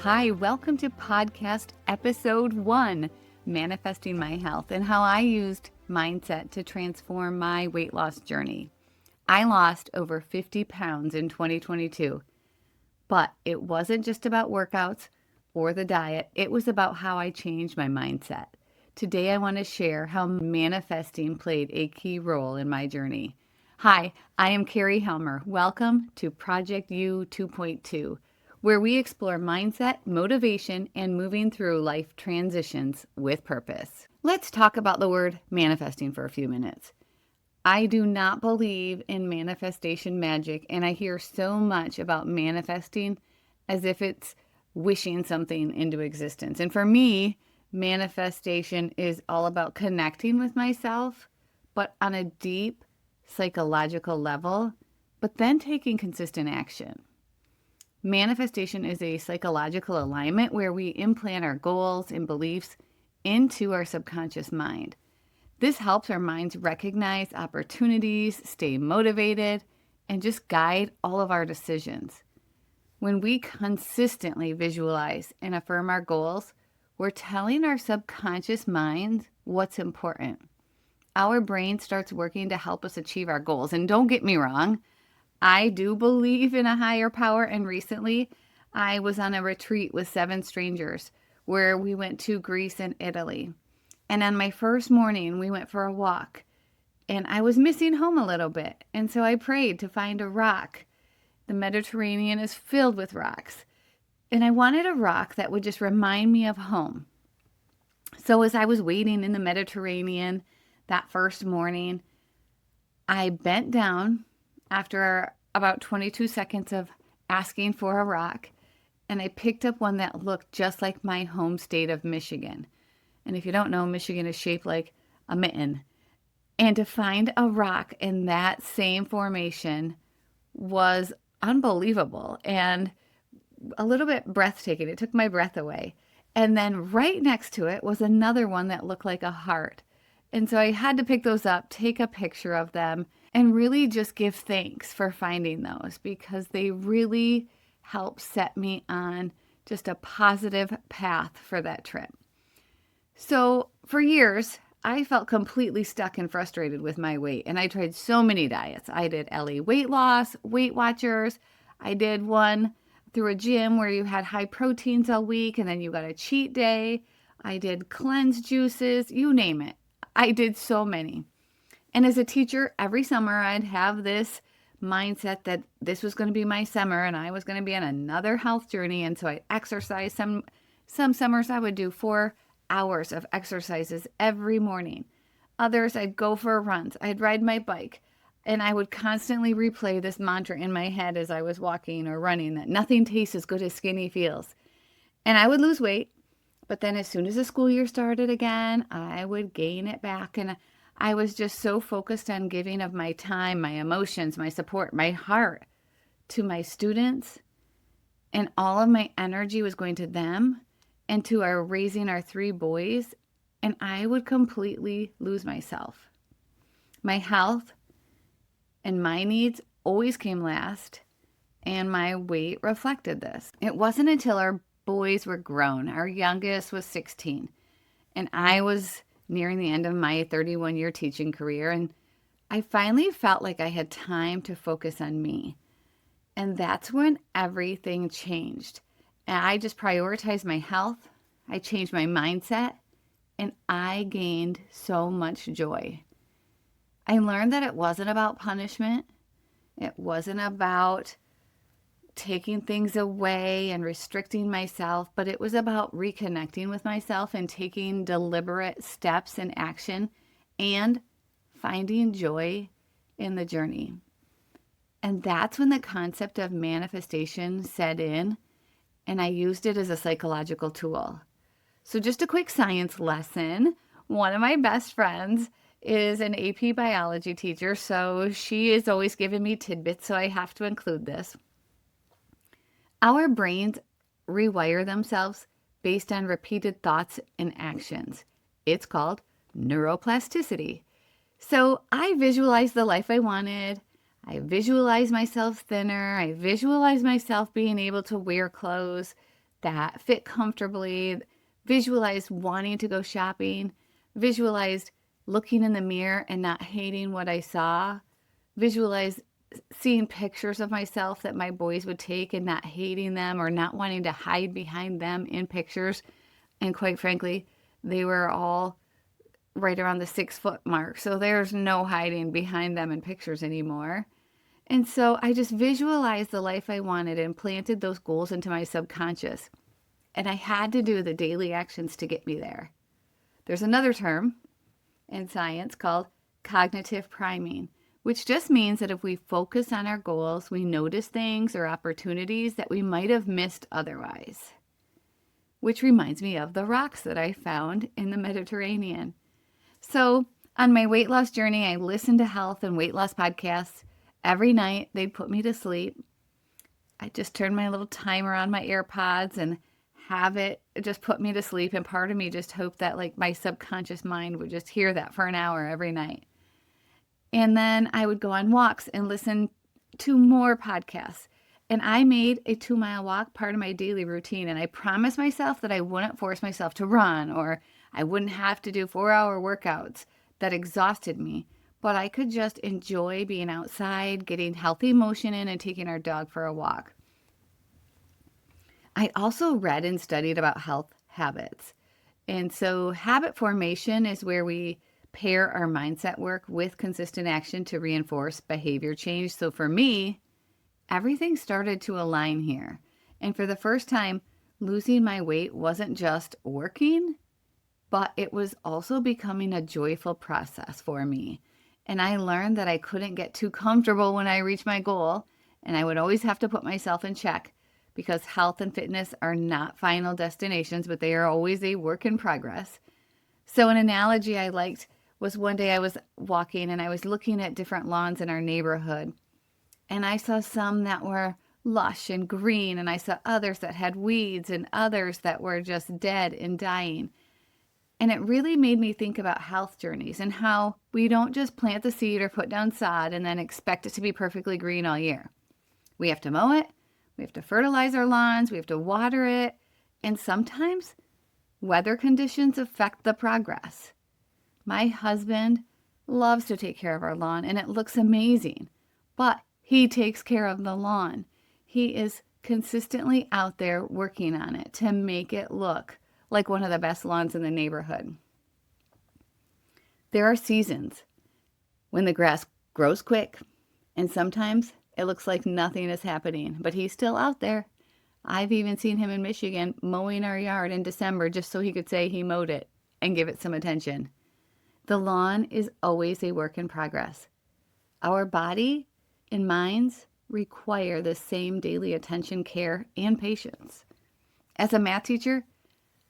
Hi, welcome to podcast episode 1, Manifesting My Health, and how I used mindset to transform my weight loss journey. I lost over 50 pounds in 2022, but it wasn't just about workouts or the diet. It was about how I changed my mindset. Today, I want to share how manifesting played a key role in my journey. Hi, I am Carrie Helmer. Welcome to Project U 2.2, where we explore mindset, motivation, and moving through life transitions with purpose. Let's talk about the word manifesting for a few minutes. I do not believe in manifestation magic, and I hear so much about manifesting as if it's wishing something into existence. And for me, manifestation is all about connecting with myself, but on a deep psychological level, but then taking consistent action. Manifestation is a psychological alignment where we implant our goals and beliefs into our subconscious mind. This helps our minds recognize opportunities, stay motivated, and just guide all of our decisions. When we consistently visualize and affirm our goals, we're telling our subconscious mind what's important. Our brain starts working to help us achieve our goals. And don't get me wrong, I do believe in a higher power, and recently I was on a retreat with 7 strangers where we went to Greece and Italy. And on my first morning, we went for a walk, and I was missing home a little bit. And so I prayed to find a rock. The Mediterranean is filled with rocks, and I wanted a rock that would just remind me of home. So as I was waiting in the Mediterranean that first morning, I bent down after about 22 seconds of asking for a rock, and I picked up one that looked just like my home state of Michigan. And if you don't know, Michigan is shaped like a mitten. And to find a rock in that same formation was unbelievable and a little bit breathtaking. It took my breath away. And then right next to it was another one that looked like a heart. And so I had to pick those up, take a picture of them, and really just give thanks for finding those because they really helped set me on just a positive path for that trip. So for years, I felt completely stuck and frustrated with my weight, and I tried so many diets. I did LA Weight Loss, Weight Watchers. I did one through a gym where you had high proteins all week, and then you got a cheat day. I did cleanse juices, you name it. I did so many. And as a teacher, every summer I'd have this mindset that this was going to be my summer and I was going to be on another health journey. And so I'd exercise. Some summers I would do 4 hours of exercises every morning. Others, I'd go for runs. I'd ride my bike. And I would constantly replay this mantra in my head as I was walking or running that nothing tastes as good as skinny feels. And I would lose weight. But then as soon as the school year started again, I would gain it back. And I was just so focused on giving of my time, my emotions, my support, my heart to my students. And all of my energy was going to them and to raising our 3 boys. And I would completely lose myself. My health and my needs always came last. And my weight reflected this. It wasn't until our boys were grown. Our youngest was 16. And I was nearing the end of my 31-year teaching career. And I finally felt like I had time to focus on me. And that's when everything changed. And I just prioritized my health. I changed my mindset. And I gained so much joy. I learned that it wasn't about punishment. It wasn't about taking things away and restricting myself, but it was about reconnecting with myself and taking deliberate steps in action and finding joy in the journey. And that's when the concept of manifestation set in, and I used it as a psychological tool. So just a quick science lesson. One of my best friends is an AP biology teacher, so she is always giving me tidbits, so I have to include this. Our brains rewire themselves based on repeated thoughts and actions. It's called neuroplasticity. So I visualized the life I wanted. I visualized myself thinner. I visualized myself being able to wear clothes that fit comfortably, visualized wanting to go shopping, visualized looking in the mirror and not hating what I saw, visualized seeing pictures of myself that my boys would take and not hating them or not wanting to hide behind them in pictures. And quite frankly, they were all right around the 6 foot mark. So there's no hiding behind them in pictures anymore. And so I just visualized the life I wanted and planted those goals into my subconscious. And I had to do the daily actions to get me there. There's another term in science called cognitive priming, which just means that if we focus on our goals, we notice things or opportunities that we might have missed otherwise. Which reminds me of the rocks that I found in the Mediterranean. So on my weight loss journey, I listened to health and weight loss podcasts. Every night, they'd put me to sleep. I just turned my little timer on my AirPods and have it just put me to sleep. And part of me just hoped that like my subconscious mind would just hear that for an hour every night. And then I would go on walks and listen to more podcasts. And I made a 2-mile walk part of my daily routine. And I promised myself that I wouldn't force myself to run or I wouldn't have to do 4-hour workouts that exhausted me. But I could just enjoy being outside, getting healthy motion in, and taking our dog for a walk. I also read and studied about health habits. And so habit formation is where we pair our mindset work with consistent action to reinforce behavior change. So for me, everything started to align here. And for the first time, losing my weight wasn't just working, but it was also becoming a joyful process for me. And I learned that I couldn't get too comfortable when I reached my goal, and I would always have to put myself in check because health and fitness are not final destinations, but they are always a work in progress. So an analogy I liked was one day I was walking and I was looking at different lawns in our neighborhood, and I saw some that were lush and green, and I saw others that had weeds and others that were just dead and dying. And it really made me think about health journeys and how we don't just plant the seed or put down sod and then expect it to be perfectly green all year. We have to mow it, we have to fertilize our lawns, we have to water it, and sometimes weather conditions affect the progress. My husband loves to take care of our lawn and it looks amazing, but he takes care of the lawn. He is consistently out there working on it to make it look like one of the best lawns in the neighborhood. There are seasons when the grass grows quick, and sometimes it looks like nothing is happening, but he's still out there. I've even seen him in Michigan mowing our yard in December just so he could say he mowed it and give it some attention. The lawn is always a work in progress. Our body and minds require the same daily attention, care, and patience. As a math teacher,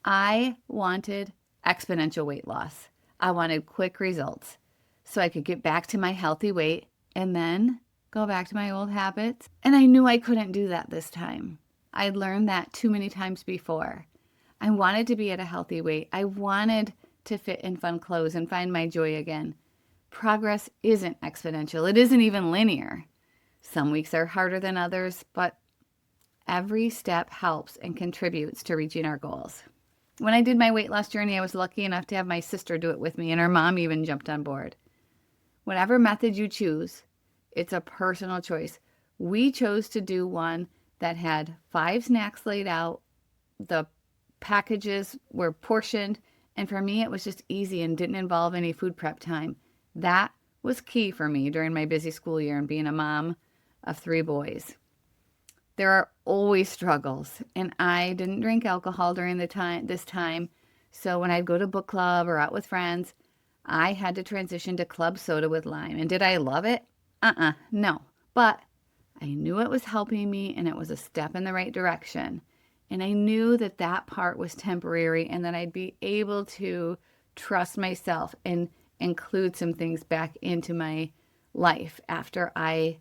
I wanted exponential weight loss. I wanted quick results so I could get back to my healthy weight and then go back to my old habits. And I knew I couldn't do that this time. I'd learned that too many times before. I wanted to be at a healthy weight. I wanted to fit in fun clothes and find my joy again. Progress isn't exponential. It isn't even linear. Some weeks are harder than others, but every step helps and contributes to reaching our goals. When I did my weight loss journey, I was lucky enough to have my sister do it with me, and her mom even jumped on board. Whatever method you choose, it's a personal choice. We chose to do one that had 5 snacks laid out. The packages were portioned, and for me, it was just easy and didn't involve any food prep time. That was key for me during my busy school year and being a mom of 3 boys. There are always struggles, and I didn't drink alcohol during this time. So when I'd go to book club or out with friends, I had to transition to club soda with lime. And did I love it? No. But I knew it was helping me and it was a step in the right direction. And I knew that that part was temporary and that I'd be able to trust myself and include some things back into my life after I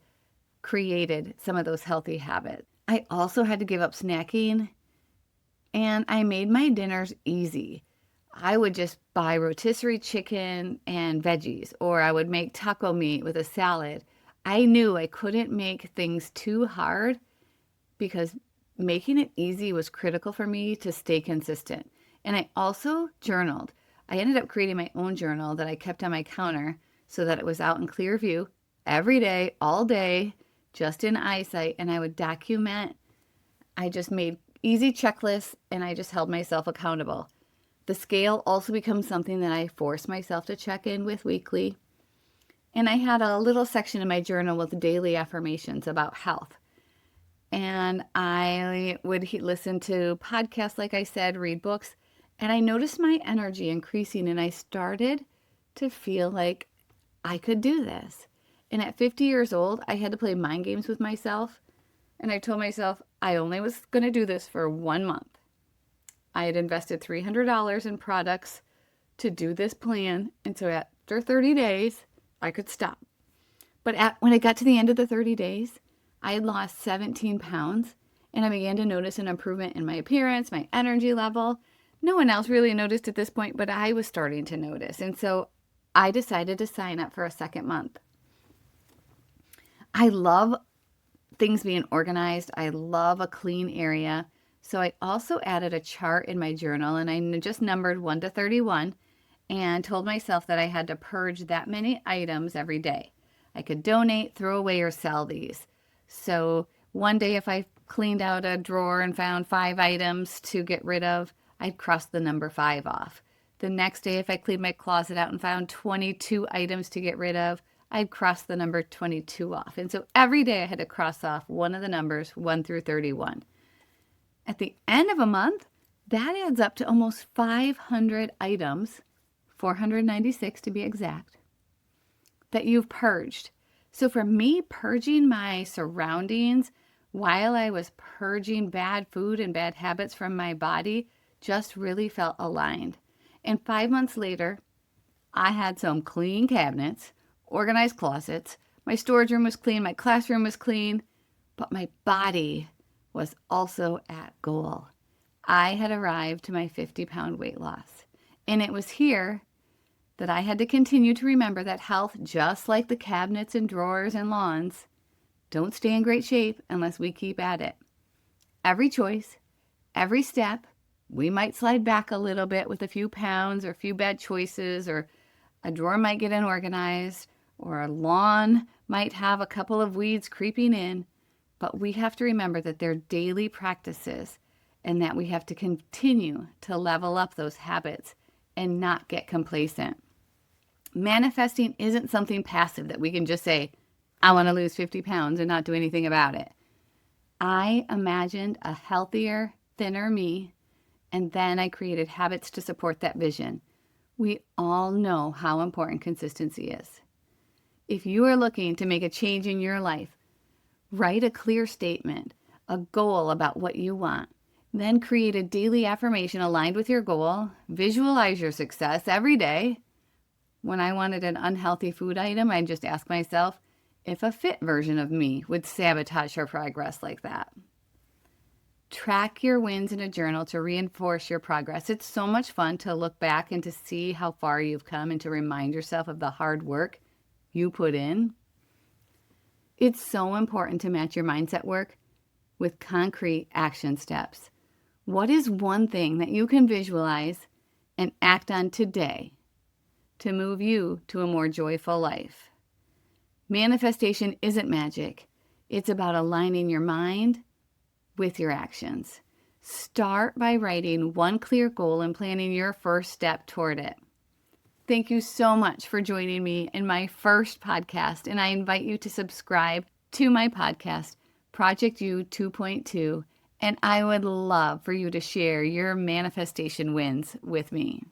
created some of those healthy habits. I also had to give up snacking, and I made my dinners easy. I would just buy rotisserie chicken and veggies, or I would make taco meat with a salad. I knew I couldn't make things too hard because making it easy was critical for me to stay consistent. And I also journaled. I ended up creating my own journal that I kept on my counter so that it was out in clear view every day, all day, just in eyesight. And I would document. I just made easy checklists and I just held myself accountable. The scale also becomes something that I force myself to check in with weekly. And I had a little section in my journal with daily affirmations about health. And I would listen to podcasts, like I said, read books, and I noticed my energy increasing, and I started to feel like I could do this. And at 50 years old, I had to play mind games with myself, and I told myself I only was going to do this for 1 month. I had invested $300 in products to do this plan, and so after 30 days, I could stop. But when I got to the end of the 30 days, I had lost 17 pounds, and I began to notice an improvement in my appearance, my energy level. No one else really noticed at this point, but I was starting to notice. And so I decided to sign up for a second month. I love things being organized. I love a clean area. So I also added a chart in my journal, and I just numbered 1 to 31 and told myself that I had to purge that many items every day. I could donate, throw away, or sell these. So one day if I cleaned out a drawer and found 5 items to get rid of, I'd cross the number 5 off. The next day if I cleaned my closet out and found 22 items to get rid of, I'd cross the number 22 off. And so every day I had to cross off one of the numbers 1 through 31. At the end of a month, that adds up to almost 500 items, 496 to be exact, that you've purged. So for me, purging my surroundings while I was purging bad food and bad habits from my body just really felt aligned. And 5 months later, I had some clean cabinets, organized closets, my storage room was clean, my classroom was clean, but my body was also at goal. I had arrived to my 50-pound weight loss. And it was here that I had to continue to remember that health, just like the cabinets and drawers and lawns, don't stay in great shape unless we keep at it. Every choice, every step, we might slide back a little bit with a few pounds or a few bad choices, or a drawer might get unorganized, or a lawn might have a couple of weeds creeping in, but we have to remember that they're daily practices and that we have to continue to level up those habits and not get complacent. Manifesting isn't something passive that we can just say, I want to lose 50 pounds and not do anything about it. I imagined a healthier, thinner me, and then I created habits to support that vision. We all know how important consistency is. If you are looking to make a change in your life, write a clear statement, a goal about what you want. Then create a daily affirmation aligned with your goal. Visualize your success every day. When I wanted an unhealthy food item, I'd just ask myself if a fit version of me would sabotage her progress like that. Track your wins in a journal to reinforce your progress. It's so much fun to look back and to see how far you've come and to remind yourself of the hard work you put in. It's so important to match your mindset work with concrete action steps. What is one thing that you can visualize and act on today to move you to a more joyful life? Manifestation isn't magic. It's about aligning your mind with your actions. Start by writing one clear goal and planning your first step toward it. Thank you so much for joining me in my first podcast, and I invite you to subscribe to my podcast, Project You 2.2, and I would love for you to share your manifestation wins with me.